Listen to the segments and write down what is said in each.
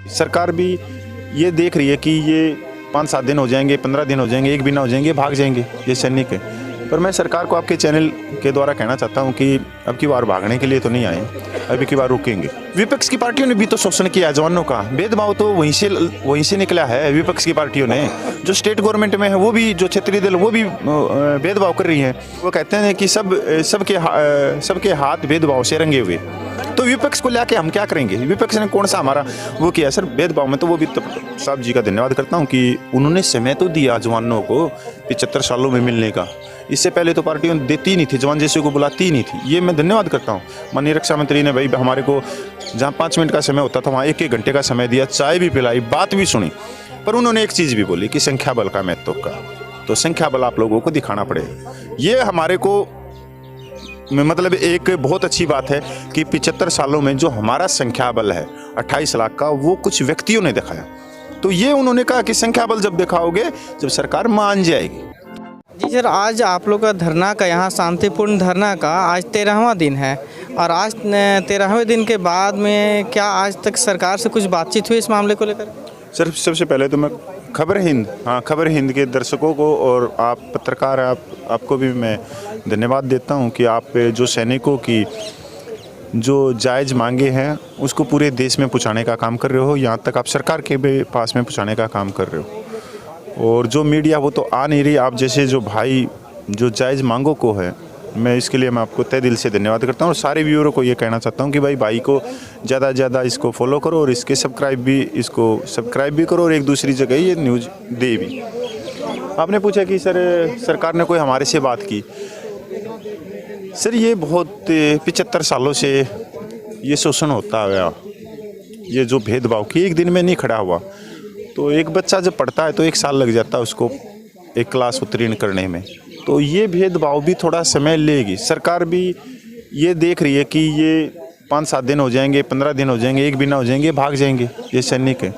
सरकार भी ये देख रही है कि ये 5-7 दिन हो जाएंगे, 15 दिन हो जाएंगे, एक भी ना हो जाएंगे, भाग जाएंगे ये सैनिक है। पर मैं सरकार को आपके चैनल के द्वारा कहना चाहता हूं कि अब की बार भागने के लिए तो नहीं आए, अभी की बार रुकेंगे। विपक्ष की पार्टियों ने भी तो शोषण किया जवानों का, भेदभाव तो वहीं से निकला है। विपक्ष की पार्टियों ने जो स्टेट गवर्नमेंट में है वो भी, जो क्षेत्रीय दल वो भी भेदभाव कर रही है। वो कहते हैं कि सबके हाथ भेदभाव से रंगे हुए। तो विपक्ष को लेके हम क्या करेंगे? विपक्ष ने कौन सा हमारा वो किया सर भेदभाव में? तो वो भी साहब जी का धन्यवाद करता हूँ कि उन्होंने समय तो दिया जवानों को 75 सालों में मिलने का। इससे पहले तो पार्टियों देती ही नहीं थी, जवान जैसे को बुलाती ही नहीं थी। ये मैं धन्यवाद करता हूँ। माननीय रक्षा मंत्री ने भाई हमारे को जहाँ 5 मिनट का समय होता था वहाँ 1-1 घंटे का समय दिया, चाय भी पिलाई, बात भी सुनी। पर उन्होंने एक चीज़ भी बोली कि संख्या बल का महत्व का, तो संख्या बल आप लोगों को दिखाना पड़ेगा। ये हमारे को मतलब एक बहुत अच्छी बात है कि 75 सालों में जो हमारा संख्या बल है 28 लाख का, वो कुछ व्यक्तियों ने दिखाया। तो ये उन्होंने कहा कि संख्या बल जब दिखाओगे, जब सरकार मान जाएगी। जी सर, आज आप लोग का धरना का, यहाँ शांतिपूर्ण धरना का आज 13वां दिन है और आज 13वें दिन के बाद में क्या आज तक सरकार से कुछ बातचीत हुई इस मामले को लेकर? सर सबसे पहले तो मैं खबर हिंद के दर्शकों को और आप पत्रकार आपको भी मैं धन्यवाद देता हूं कि आप जो सैनिकों की जो जायज़ मांगे हैं उसको पूरे देश में पहुंचाने का काम कर रहे हो, यहाँ तक आप सरकार के भी पास में पहुंचाने का काम कर रहे हो। और जो मीडिया वो तो आ नहीं रही, आप जैसे जो भाई जो जायज़ मांगों को है, मैं इसके लिए मैं आपको तहे दिल से धन्यवाद करता हूँ। और सारे व्यूअरों को ये कहना चाहता हूँ कि भाई को ज़्यादा से ज़्यादा इसको फॉलो करो और इसको सब्सक्राइब भी करो और एक दूसरी जगह ये न्यूज़ दे भी। आपने पूछा कि सर सरकार ने कोई हमारे से बात की। सर ये बहुत 75 सालों से ये शोषण होता गया, ये जो भेदभाव की एक दिन में नहीं खड़ा हुआ। तो एक बच्चा जब पढ़ता है तो 1 साल लग जाता है उसको एक क्लास उत्तीर्ण करने में। तो ये भेदभाव भी थोड़ा समय लेगी। सरकार भी ये देख रही है कि ये 5-7 दिन हो जाएंगे, 15 दिन हो जाएंगे, एक भी ना हो जाएंगे, भाग जाएंगे ये सैनिक है।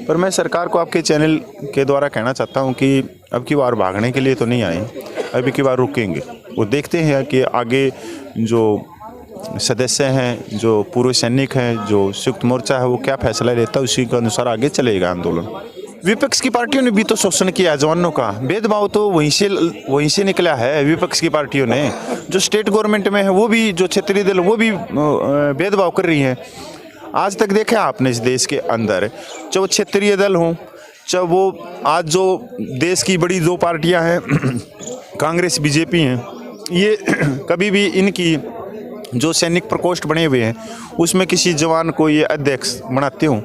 पर मैं सरकार को आपके चैनल के द्वारा कहना चाहता हूँ कि अब की बार भागने के लिए तो नहीं आए, अभी की बार रुकेंगे। वो देखते हैं कि आगे जो सदस्य हैं, जो पूर्व सैनिक हैं, जो संयुक्त मोर्चा है, वो क्या फैसला लेता है, उसी के अनुसार आगे चलेगा आंदोलन। विपक्ष की पार्टियों ने भी तो शोषण किया जवानों का, भेदभाव तो वहीं से निकला है। विपक्ष की पार्टियों ने जो स्टेट गवर्नमेंट में है वो भी, जो क्षेत्रीय दल वो भी भेदभाव कर रही हैं। आज तक देखा आपने इस देश के अंदर, चाहे वो क्षेत्रीय दल हों, चाहे वो आज जो देश की बड़ी 2 पार्टियां हैं कांग्रेस बीजेपी हैं, ये कभी भी इनकी जो सैनिक प्रकोष्ठ बने हुए हैं उसमें किसी जवान को ये अध्यक्ष बनाते हों।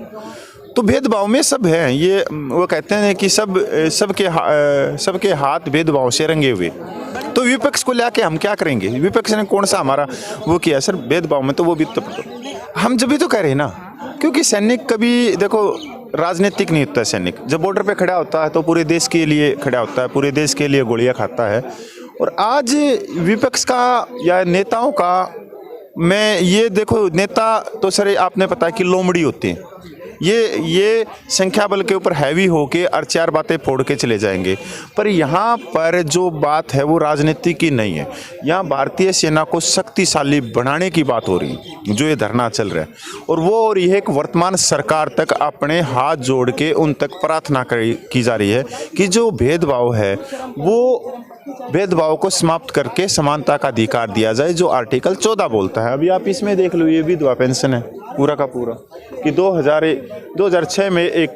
तो भेदभाव में सब है। ये वो कहते हैं कि सबके हाथ भेदभाव से रंगे हुए। तो विपक्ष को लेके हम क्या करेंगे? विपक्ष ने कौन सा हमारा वो किया सर भेदभाव में? तो वो भी तो हम जब भी तो कह रहे हैं ना, क्योंकि सैनिक कभी देखो राजनीतिक नहीं होता। सैनिक जब बॉर्डर पे खड़ा होता है तो पूरे देश के लिए खड़ा होता है, पूरे देश के लिए गोलियां खाता है। और आज विपक्ष का या नेताओं का, मैं ये देखो, नेता तो सर आपने पता है कि लोमड़ी होते हैं। ये संख्या बल के ऊपर हैवी होके और 4 बातें फोड़ के चले जाएंगे। पर यहाँ पर जो बात है वो राजनीति की नहीं है। यहाँ भारतीय सेना को शक्तिशाली बनाने की बात हो रही है, जो ये धरना चल रहा है। और यह एक वर्तमान सरकार तक अपने हाथ जोड़ के उन तक प्रार्थना की जा रही है कि जो भेदभाव है वो भेदभाव को समाप्त करके समानता का अधिकार दिया जाए, जो आर्टिकल 14 बोलता है। अभी आप इसमें देख लो, ये विधवा पेंशन है पूरा का पूरा कि 2006 में एक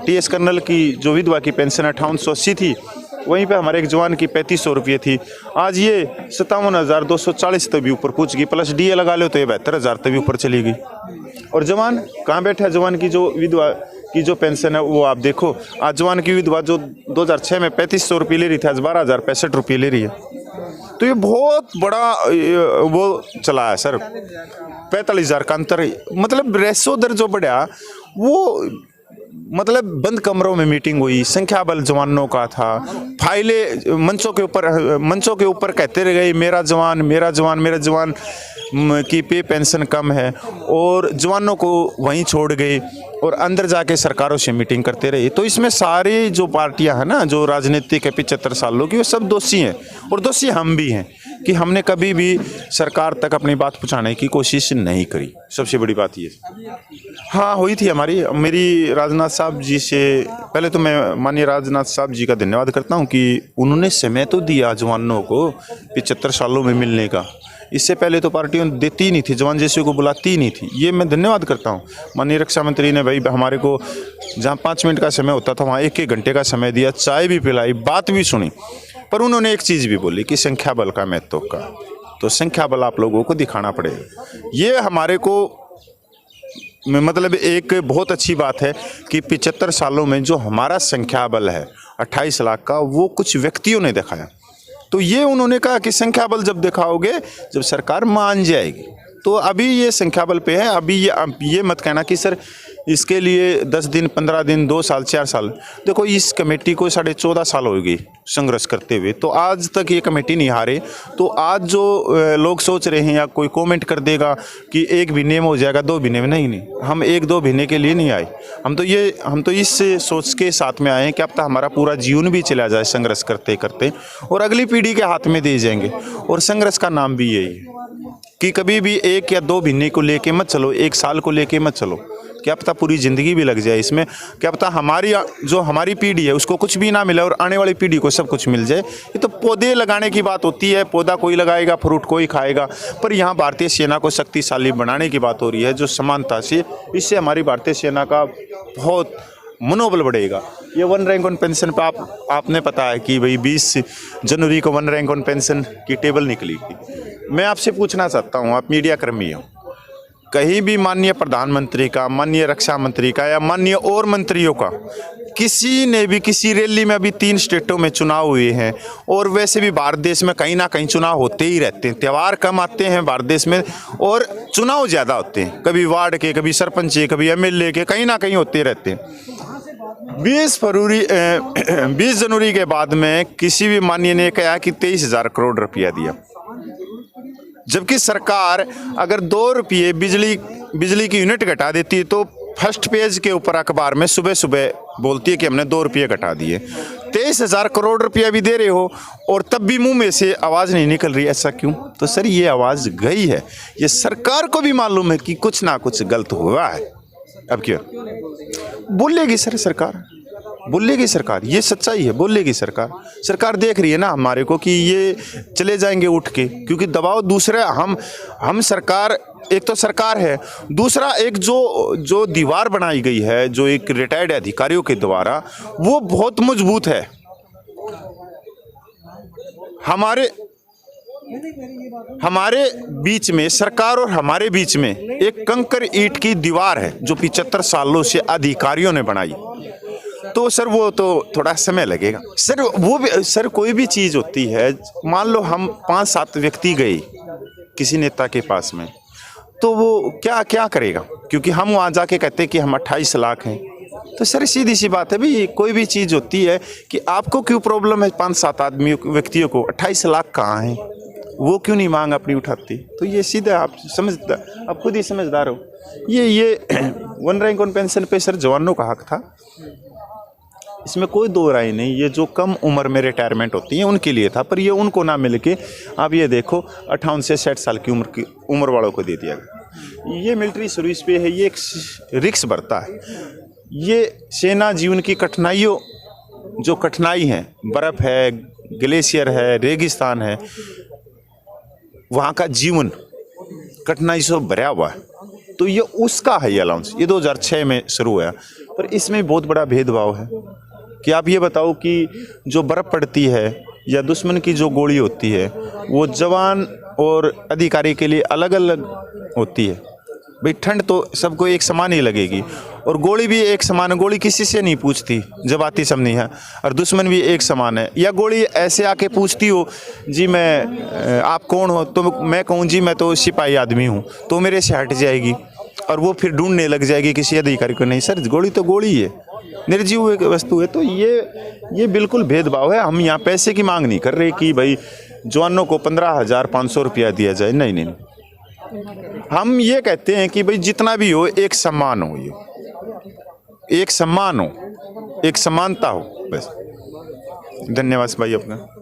TS कर्नल की जो विधवा की पेंशन 5880 थी, वहीं पे हमारे एक जवान की 3500 रुपये थी। आज ये 57,240 तक भी ऊपर पहुँच गई, प्लस DA लगा लो तो ये 72,000 तक भी ऊपर चली गई। और जवान कहाँ बैठा है? जवान की जो विधवा की जो पेंशन है वो आप देखो, आज जवान की विधवा जो 2006 में 3500 रुपये ले रही थी, आज 12,065 रुपये ले रही है। तो ये बहुत बड़ा वो चला है सर, 45,000 का अंतर। मतलब रेशो दर जो बढ़ा वो, मतलब बंद कमरों में मीटिंग हुई, संख्या बल जवानों का था, फाइलें मंचों के ऊपर कहते रह गए मेरा जवान की पे पेंशन कम है, और जवानों को वहीं छोड़ गए। और अंदर जाके सरकारों से मीटिंग करते रहे। तो इसमें सारी जो पार्टियां हैं ना, जो राजनीतिक है 75 सालों की, वो सब दोषी हैं और दोषी हम भी हैं कि हमने कभी भी सरकार तक अपनी बात पहुंचाने की कोशिश नहीं करी। सबसे बड़ी बात ये। हाँ, हुई थी मेरी राजनाथ साहब जी से। पहले तो मैं माननीय राजनाथ साहब जी का धन्यवाद करता हूँ कि उन्होंने समय तो दिया जवानों को 75 सालों में मिलने का। इससे पहले तो पार्टियों देती ही नहीं थी, जवान जैसे को बुलाती ही नहीं थी। ये मैं धन्यवाद करता हूँ। माननीय रक्षा मंत्री ने भाई हमारे को जहाँ 5 मिनट का समय होता था वहाँ 1-1 घंटे का समय दिया, चाय भी पिलाई, बात भी सुनी। पर उन्होंने एक चीज़ भी बोली कि संख्या बल का महत्व का, तो संख्या बल आप लोगों को दिखाना पड़ेगा। ये हमारे को मतलब एक बहुत अच्छी बात है कि 75 सालों में जो हमारा संख्या बल है 28 लाख का, वो कुछ व्यक्तियों ने दिखाया। तो ये उन्होंने कहा कि संख्या बल जब दिखाओगे, जब सरकार मान जाएगी। तो अभी ये संख्या बल पे है। अभी ये मत कहना कि सर इसके लिए 10 दिन, 15 दिन, 2 साल, 4 साल। देखो, इस कमेटी को 14.5 साल हो गई संघर्ष करते हुए, तो आज तक ये कमेटी नहीं हारे। तो आज जो लोग सोच रहे हैं या कोई कमेंट कर देगा कि 1 महीने में हो जाएगा, 2 महीने में, नहीं, हम 1-2 महीने के लिए नहीं आए। हम तो इस सोच के साथ में आए हैं कि अब तक हमारा पूरा जीवन भी चला जाए संघर्ष करते करते, और अगली पीढ़ी के हाथ में दे जाएंगे। और संघर्ष का नाम भी यही है कि कभी भी 1 या 2 महीने को लेके मत चलो, 1 साल को लेके मत चलो। क्या पता पूरी ज़िंदगी भी लग जाए इसमें। क्या पता हमारी पीढ़ी है उसको कुछ भी ना मिले और आने वाली पीढ़ी को सब कुछ मिल जाए। ये तो पौधे लगाने की बात होती है, पौधा कोई लगाएगा, फ्रूट कोई खाएगा। पर यहाँ भारतीय सेना को शक्तिशाली बनाने की बात हो रही है, जो समानता से, इससे हमारी भारतीय सेना का बहुत मनोबल बढ़ेगा। ये 1 रैंक ऑन पेंशन पे आपने पता है कि भाई 20 जनवरी को 1 रैंक ऑन पेंशन की टेबल निकली थी। मैं आपसे पूछना चाहता हूँ, आप मीडिया कर्मी हो, कहीं भी माननीय प्रधानमंत्री का, माननीय रक्षा मंत्री का या माननीय और मंत्रियों का किसी ने भी किसी रैली में, अभी 3 स्टेटों में चुनाव हुए हैं, और वैसे भी भारत देश में कहीं ना कहीं चुनाव होते ही रहते हैं। त्यौहार कम आते हैं भारत देश में और चुनाव ज़्यादा होते हैं, कभी वार्ड के, कभी सरपंच के, कभी MLA के, कहीं ना कहीं होते रहते हैं। 20 जनवरी के बाद में किसी भी माननीय ने कहा कि 23,000 करोड़ रुपया दिया, जबकि सरकार अगर 2 रुपये बिजली की यूनिट घटा देती है तो फर्स्ट पेज के ऊपर अखबार में सुबह सुबह बोलती है कि हमने 2 रुपये घटा दिए। 23,000 करोड़ रुपया भी दे रहे हो और तब भी मुंह में से आवाज़ नहीं निकल रही, ऐसा क्यों? तो सर ये आवाज़ गई है, ये सरकार को भी मालूम है कि कुछ ना कुछ गलत हुआ है। अब क्यों बोलेगी सर सरकार, बोलेगी सरकार, ये सच्चाई है, बोलेगी सरकार। सरकार देख रही है ना हमारे को कि ये चले जाएंगे उठ के, क्योंकि दबाव दूसरा हम सरकार, एक तो सरकार है, दूसरा एक जो दीवार बनाई गई है, जो एक रिटायर्ड अधिकारियों के द्वारा, वो बहुत मजबूत है। हमारे बीच में, सरकार और हमारे बीच में एक कंकर ईंट की दीवार है जो 75 सालों से अधिकारियों ने बनाई। तो सर वो तो थोड़ा समय लगेगा सर। वो भी सर, कोई भी चीज़ होती है, मान लो हम 5-7 व्यक्ति गए किसी नेता के पास में, तो वो क्या करेगा? क्योंकि हम वहाँ जाके कहते हैं कि हम 28 लाख हैं। तो सर सीधी सी बात है भाई, कोई भी चीज़ होती है कि आपको क्यों प्रॉब्लम है 5-7 व्यक्तियों को, 28 लाख कहाँ हैं, वो क्यों नहीं मांग अपनी उठाती? तो ये सीधा आप खुद ही समझदार हो। ये 1 रैंक ऑन पेंशन पे सर जवानों का हक था, इसमें कोई दो राय नहीं। ये जो कम उम्र में रिटायरमेंट होती है उनके लिए था, पर ये उनको ना मिल के आप ये देखो 58 से 60 साल की उम्र वालों को दे दिया गया। ये मिलिट्री सर्विस पे है, ये एक रिस्क बढ़ता है। ये सेना जीवन की कठिनाइयों, जो कठिनाई है, बर्फ़ है, ग्लेशियर है, रेगिस्तान है, वहाँ का जीवन कठिनाई से भरा हुआ है। तो ये उसका है, ये अलाउंस ये 2006 में शुरू हुआ, पर इसमें बहुत बड़ा भेदभाव है कि आप ये बताओ कि जो बर्फ़ पड़ती है या दुश्मन की जो गोली होती है, वो जवान और अधिकारी के लिए अलग अलग होती है। भाई ठंड तो सबको एक समान ही लगेगी और गोली भी एक समान, गोली किसी से नहीं पूछती जब आती सब नहीं है, और दुश्मन भी एक समान है। या गोली ऐसे आके पूछती हो जी आप कौन हो, तो मैं कहूँ जी मैं तो सिपाही आदमी हूँ, तो मेरे से हट जाएगी और वो फिर ढूंढने लग जाएगी किसी अधिकारी को। नहीं सर, गोली तो गोली है, निर्जीव एक वस्तु है। तो ये बिल्कुल भेदभाव है। हम यहाँ पैसे की मांग नहीं कर रहे कि भाई जवानों को 15,500 रुपया दिया जाए, नहीं। हम ये कहते हैं कि भाई जितना भी हो एक सम्मान हो। ये एक सम्मान हो, एक समानता हो, बस। धन्यवाद भाई अपना।